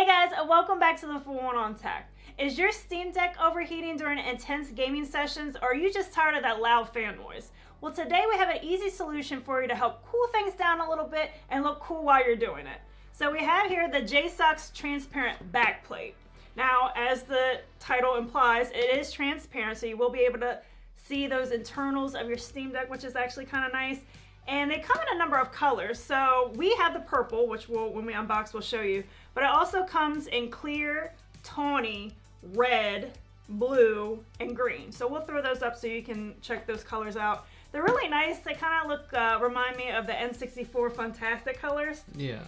guys, and welcome back to the Full One on Tech. Is your Steam Deck overheating during intense gaming sessions, or are you just tired of that loud fan noise? Well, today we have an easy solution for you to help cool things down a little bit and look cool while you're doing it. So we have here the Jsaux Transparent Backplate. Now, as the title implies, it is transparent, so you will be able to see those internals of your Steam Deck, which is actually kind of nice. And they come in a number of colors. So we have the purple, which when we unbox, we'll show you. But it also comes in clear, tawny, red, blue, and green. So we'll throw those up so you can check those colors out. They're really nice. They kind of look, remind me of the N64 Fantastic colors. Yeah.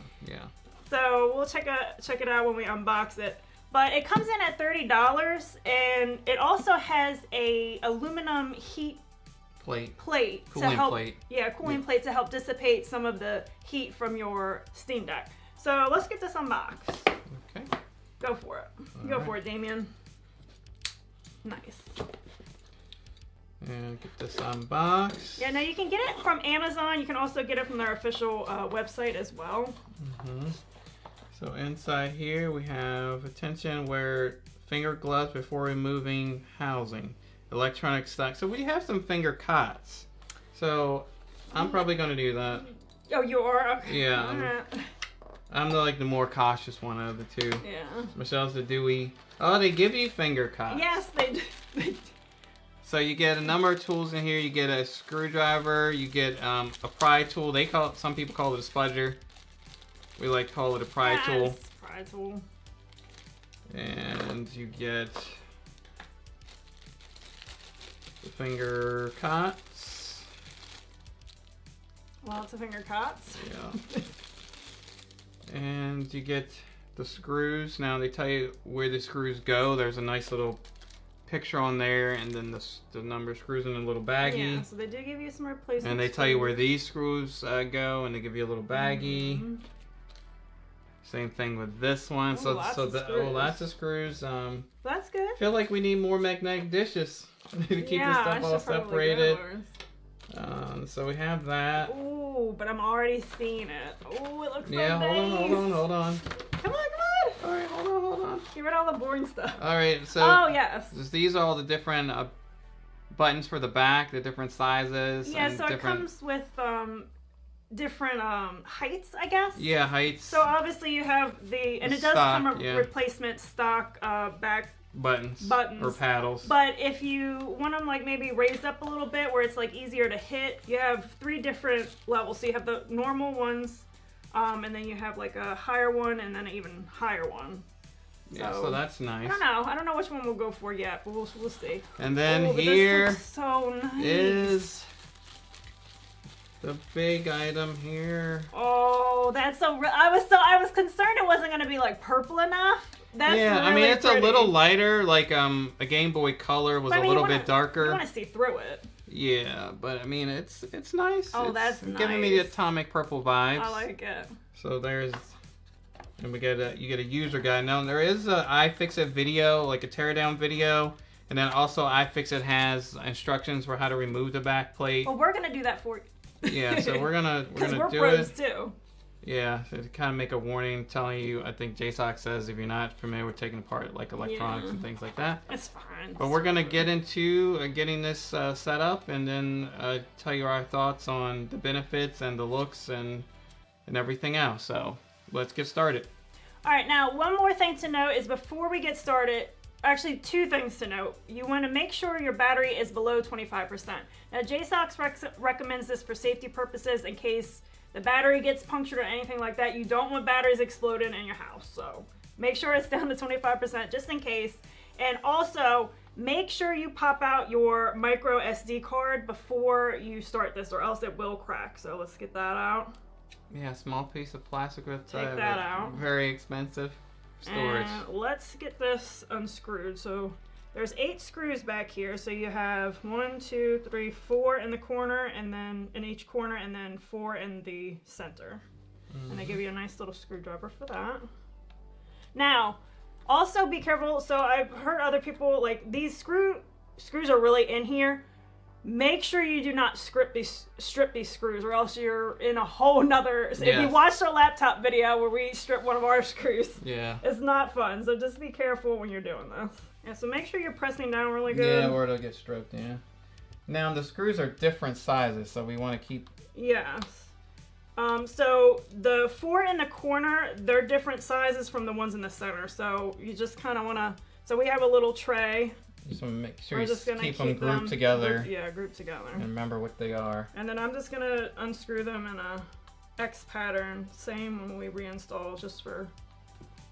So we'll check it out when we unbox it. But it comes in at $30, and it also has a aluminum heat plate cooling to help, plate. Yeah, cooling plate to help dissipate some of the heat from your Steam Deck. So let's get this unboxed. Okay. Go for it. Go for it, Damien. Nice. And get this unboxed. Yeah, now you can get it from Amazon. You can also get it from their official website as well. So inside here we have attention, wear finger gloves before removing housing. Electronic stock. So we have some finger cots. So I'm probably going to do that. Oh, you are? Okay. Yeah. I'm the more cautious one of the two. Yeah. Michelle's the dewy. Oh, they give you finger cots. Yes, they do. So you get a number of tools in here. You get a screwdriver. You get a pry tool. Some people call it a spudger. We like to call it a pry tool. Pry tool. And you get the finger cots. Lots of finger cots. Yeah. And you get the screws. Now they tell you where the screws go. There's a nice little picture on there, and then the number of screws in a little baggie. Yeah, so they do give you some replacement. And they tell you where these screws go, and they give you a little baggie. Same thing with this one. Ooh, lots of screws. That's good. I feel like we need more magnetic dishes to keep this stuff all separated. So we have that. Ooh, but I'm already seeing it. Ooh, it looks so nice. Hold on. Come on. All right, hold on. Get rid of all the boring stuff. All right, so. Oh, yes. These are all the different buttons for the back, the different sizes. Yeah, so it comes with different heights, I guess. Yeah, heights. So obviously you have and it does come a replacement stock back buttons or paddles. But if you want them maybe raised up a little bit where it's easier to hit, you have 3 different levels. So you have the normal ones, and then you have a higher one, and then an even higher one. Yeah, so that's nice. I don't know which one we'll go for yet, but we'll see. And then here so nice. is the big item here. Oh, that's I was concerned it wasn't going to be purple enough. That's really I mean it's pretty. a little lighter, a Game Boy Color was a little bit darker. You want to see through it. Yeah, but I mean it's nice. Oh, that's nice. Giving me the atomic purple vibes. I like it. So and you get a user guide. Now there is a iFixit video, a teardown video, and then also iFixit has instructions for how to remove the back plate. Well, we're gonna do that for you. Yeah, so we're gonna do pros it. Too. Yeah, so to kind of make a warning telling you, I think Jsaux says if you're not familiar with taking apart electronics and things like that. It's fine. But we're gonna get into getting this set up and then tell you our thoughts on the benefits and the looks and everything else. So let's get started. All right, now one more thing to note is before we get started. Actually, 2 things to note. You want to make sure your battery is below 25%. Now, Jsaux recommends this for safety purposes in case the battery gets punctured or anything like that. You don't want batteries exploding in your house. So make sure it's down to 25% just in case. And also, make sure you pop out your micro SD card before you start this or else it will crack. So let's get that out. Yeah, small piece of plastic with Take that out. Very expensive storage. And let's get this unscrewed. So there's 8 screws back here. So you have 1, 2, 3, 4 in the corner, and then in each corner, and then 4 in the center. And they give you a nice little screwdriver for that. Now, also be careful. So I've heard other people these screws are really in here. make sure you do not strip these screws, or else you're in a whole nother. So if you watched our laptop video where we stripped one of our screws, it's not fun. So just be careful when you're doing this. Yeah, so make sure you're pressing down really good. Yeah, or it'll get stripped. Yeah. Now the screws are different sizes, so we want to keep. Yes. So the 4 in the corner, they're different sizes from the ones in the center. So you just kind of want to. So we have a little tray. Just want to make sure you keep them grouped together. Grouped together. And remember what they are. And then I'm just gonna unscrew them in a X pattern. Same when we reinstall, just for.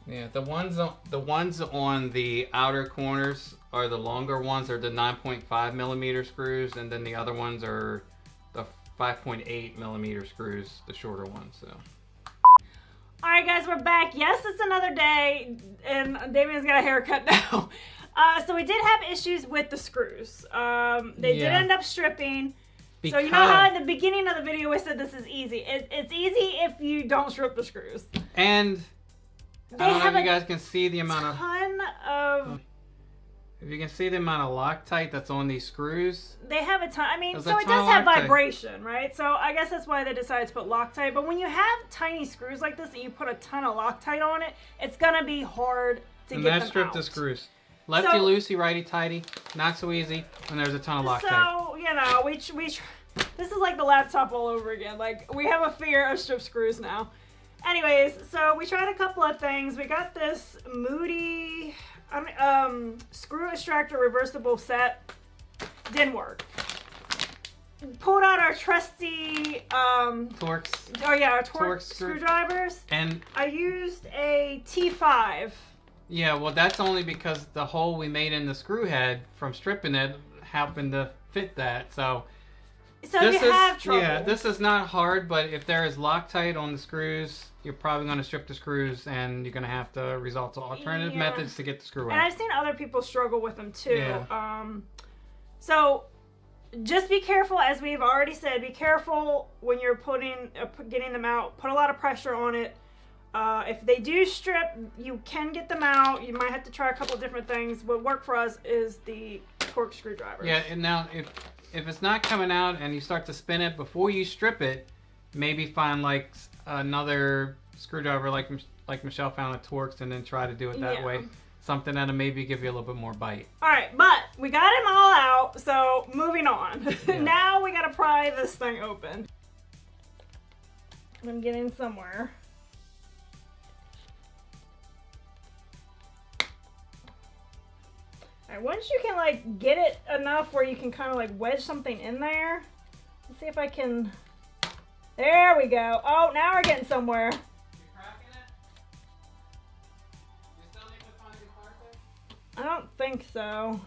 Yeah, the ones on the outer corners are the longer ones. They're the 9.5 millimeter screws, and then the other ones are the 5.8 millimeter screws, the shorter ones. So. All right, guys, we're back. Yes, it's another day, and Damien's got a haircut now. So we did have issues with the screws. They did end up stripping. So you know how at the beginning of the video we said this is easy. It's easy if you don't strip the screws. And I don't know if you guys can see the amount of... If you can see the amount of Loctite that's on these screws. They have a ton. I mean, so it does have vibration, right? So I guess that's why they decided to put Loctite. But when you have tiny screws like this and you put a ton of Loctite on it, it's going to be hard to get them out. And strip the screws. Lefty loosey, righty tighty, not so easy when there's a ton of Loctite. So, you know, this is like the laptop all over again. Like, we have a fear of strip screws now. Anyways, so we tried a couple of things. We got this Moody screw extractor reversible set. Didn't work. Pulled out our trusty Torx. Oh yeah, our Torx screwdrivers. And I used a T5. Yeah, well, that's only because the hole we made in the screw head from stripping it happened to fit that. So you have trouble. Yeah, this is not hard, but if there is Loctite on the screws, you're probably going to strip the screws, and you're going to have to resort to alternative methods to get the screw out. And I've seen other people struggle with them too. Yeah. So just be careful, as we've already said. Be careful when you're getting them out. Put a lot of pressure on it. If they do strip, you can get them out. You might have to try a couple of different things. What worked for us is the Torx screwdriver. Yeah, and now if it's not coming out and you start to spin it before you strip it, maybe find like another screwdriver like Michelle found at Torx, and then try to do it that way. Something that'll maybe give you a little bit more bite. All right, but we got them all out, so moving on. Yeah. Now we gotta pry this thing open. I'm getting somewhere. Alright, once you can like get it enough where you can kind of like wedge something in there. Let's see if I can. There we go. Oh, now we're getting somewhere. You cracking it? You still need to find your part there? I don't think so.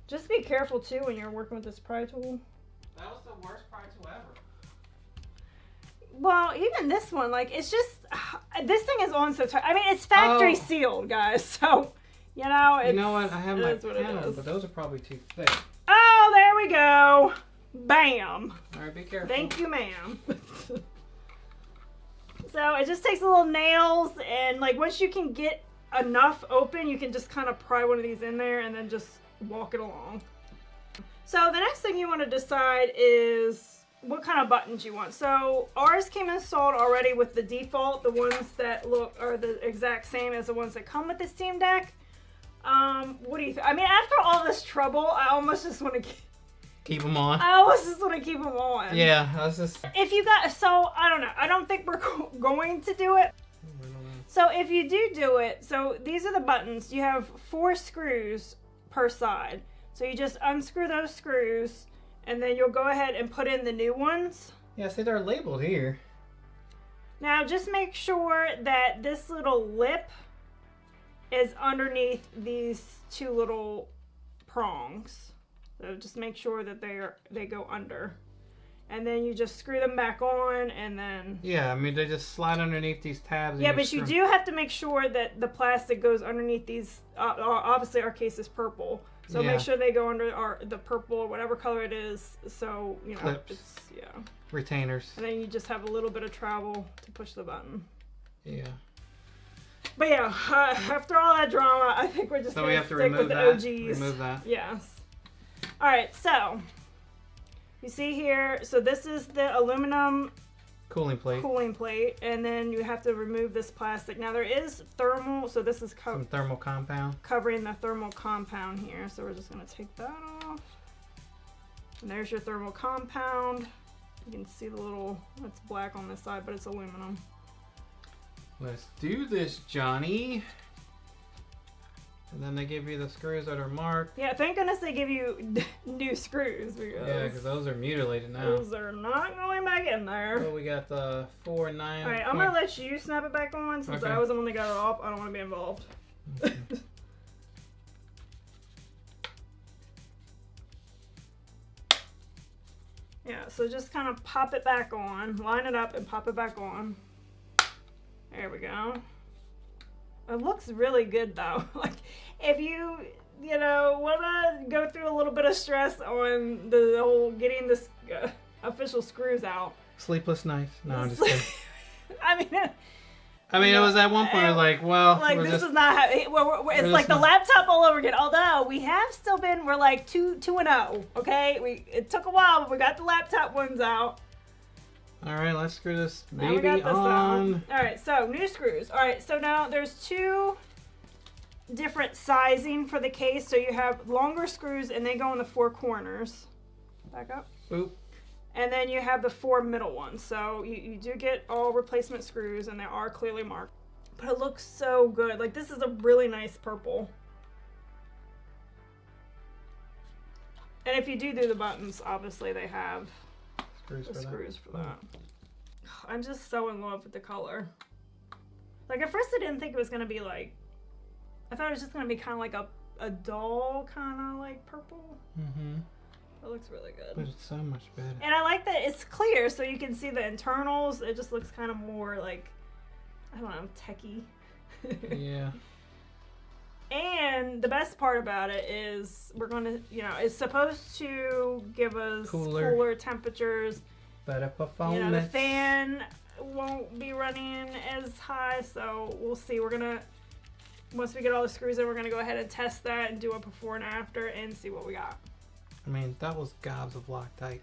Just be careful too when you're working with this pry tool. That was the worst pry tool ever. Well, even this one, like, it's just, this thing is on so tight. I mean, it's factory sealed, guys, so, you know, it's, you know what? I have my pen, but those are probably too thick. Oh, there we go. Bam. All right, be careful. Thank you, ma'am. So it just takes little nails, and like once you can get enough open, you can just kind of pry one of these in there and then just walk it along. So the next thing you want to decide is what kind of buttons you want. So ours came installed already with the default, the ones that are the exact same as the ones that come with the Steam Deck. What do you think? I mean, after all this trouble, I almost just want to keep them on. I almost just want to keep them on. Yeah, I was just. If you got, so I don't know. I don't think we're going to do it. So if you do it, so these are the buttons. You have 4 screws per side. So you just unscrew those screws, and then you'll go ahead and put in the new ones. Yeah, see, they're labeled here. Now just make sure that this little lip is underneath these 2 little prongs. So just make sure that they go under. And then you just screw them back on, and then... Yeah, I mean, they just slide underneath these tabs. Yeah, but you do have to make sure that the plastic goes underneath these. Obviously, our case is purple. So make sure they go under the purple or whatever color it is. So, you know, clips. it's, yeah. Retainers. And then you just have a little bit of travel to push the button. Yeah. But yeah, after all that drama, I think we're just going to stick with the OGs. Remove that. Yes. All right, so You see here, so this is the aluminum cooling plate, and then you have to remove this plastic. Now there is thermal, so this is some thermal compound covering the thermal compound here. So we're just going to take that off. And there's your thermal compound. You can see the little, it's black on this side, but it's aluminum. Let's do this, Johnny. And then they give you the screws that are marked. Yeah, thank goodness they give you new screws. Because those are mutilated now. Those are not going back in there. So we got the 4, 9. Alright, I'm going to let you snap it back on since I was the one that got it off. I don't want to be involved. Okay. Yeah, so just kind of pop it back on. Line it up and pop it back on. There we go. It looks really good though. Like if you want to go through a little bit of stress on the whole getting this official screws out. Sleepless nights. No, I'm just kidding. I mean, it was at one point, I was like, well, like this is not how, it's like the laptop all over again. Although we have still been, we're like 2-0. Okay, it took a while, but we got the laptop ones out. All right, let's screw this Now we baby got this on. All right, so new screws. All right, so now there's 2 different sizing for the case. So you have longer screws, and they go in the 4 corners. Back up. Oop. And then you have the 4 middle ones. So you do get all replacement screws, and they are clearly marked. But it looks so good. Like this is a really nice purple. And if you do the buttons, obviously they have screws for that. I'm just so in love with the color. Like at first I didn't think it was gonna be like, I thought it was just gonna be kind of like a dull kind of like purple. Mm-hmm. It looks really good. But it's so much better. And I like that it's clear, so you can see the internals. It just looks kind of more like, I don't know, techie. Yeah. And the best part about it is we're going to, it's supposed to give us cooler temperatures. Better performance. The fan won't be running as high, so we'll see. We're going to, once we get all the screws in, we're going to go ahead and test that and do a before and after and see what we got. I mean, that was gobs of Loctite.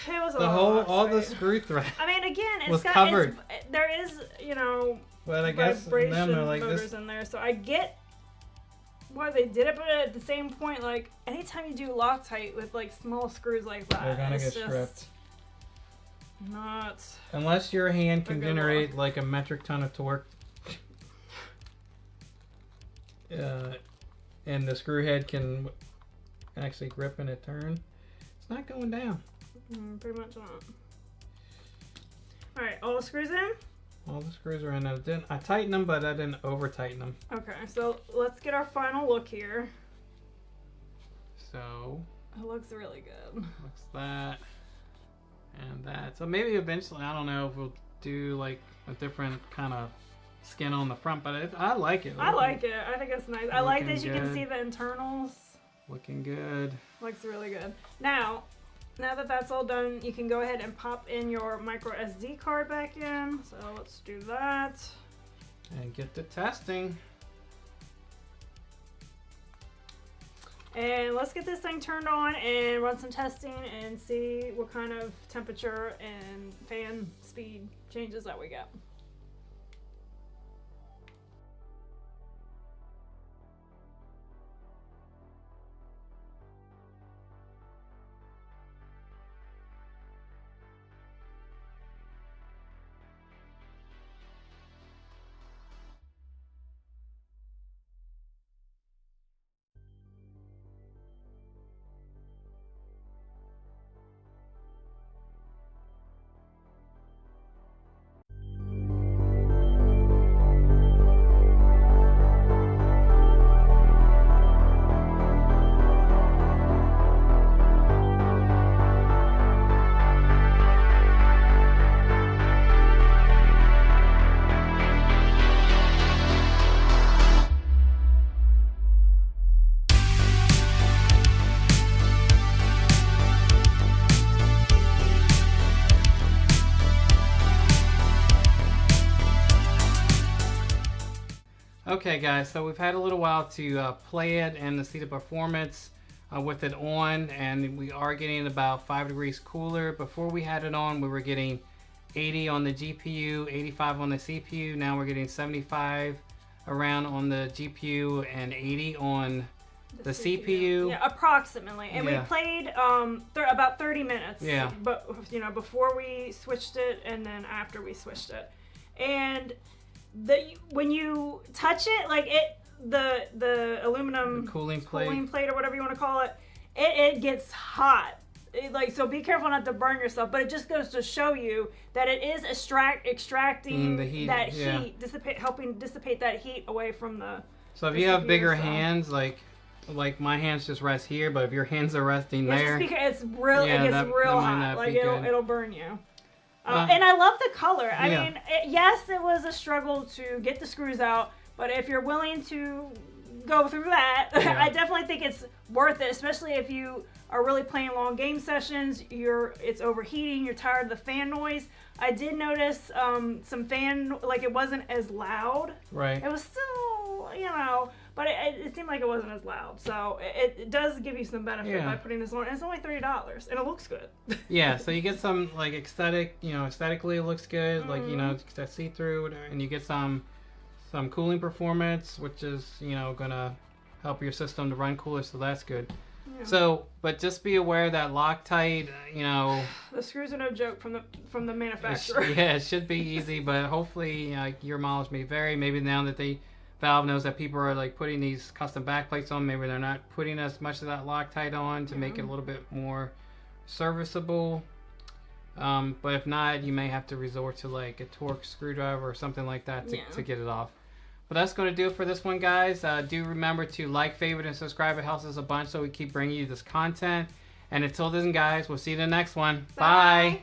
It was all the screw thread. I mean, again, was covered. There is, but I guess vibration like motors this in there, so I get why they did it, but at the same point, like anytime you do Loctite with like small screws like that, they're gonna get stripped. Not unless your hand can generate like a metric ton of torque. And the screw head can actually grip and it turn. It's not going down. Pretty much not. All right, all the screws in. All the screws are in. I tightened them, but I didn't over tighten them. Okay, so let's get our final look here. So it looks really good. Looks that and that. So maybe eventually, I don't know if we'll do like a different kind of skin on the front, but I like it. I like it. I think it's nice. I like that you can see the internals. Looking good. Looks really good. Now that that's all done, you can go ahead and pop in your micro SD card back in. So let's do that. And get to testing. And let's get this thing turned on and run some testing and see what kind of temperature and fan speed changes that we get. Okay guys, so we've had a little while to play it and to see the performance. with it on, and we are getting about 5 degrees cooler. Before we had it on, we were getting 80 on the GPU, 85 on the CPU. Now we're getting 75 around on the GPU and 80 on the CPU. Yeah, approximately. And we played about 30 minutes. Yeah. But before we switched it and then after we switched it. And when you touch it, like the aluminum cooling plate or whatever you want to call it, it gets hot. So be careful not to burn yourself, but it just goes to show you that it is extracting the heat, that heat, helping dissipate that heat away from the. So if you have bigger hands, like my hands just rest here, but if your hands are resting there, it gets real hot. Like it'll burn you. And I love the color. I mean, yes, it was a struggle to get the screws out, but if you're willing to go through that, I definitely think it's worth it, especially if you are really playing long game sessions. It's overheating. You're tired of the fan noise. I did notice some fan, like it wasn't as loud. Right. It was still, but it seemed like it wasn't as loud. So it does give you some benefit by putting this on. And it's only $30, and it looks good. Yeah. So you get some like aesthetically it looks good, like that see through, and you get some cooling performance, which is gonna help your system to run cooler. So that's good. Yeah. So, but just be aware that Loctite, the screws are no joke from the manufacturer. It should be easy, but hopefully your mileage may vary. Maybe now that Valve knows that people are like putting these custom backplates on, maybe they're not putting as much of that Loctite on to make it a little bit more serviceable. But if not, you may have to resort to like a Torx screwdriver or something like that to get it off. But that's going to do it for this one, guys. Do remember to like, favorite, and subscribe. It helps us a bunch so we keep bringing you this content. And until then, guys, we'll see you in the next one. Bye.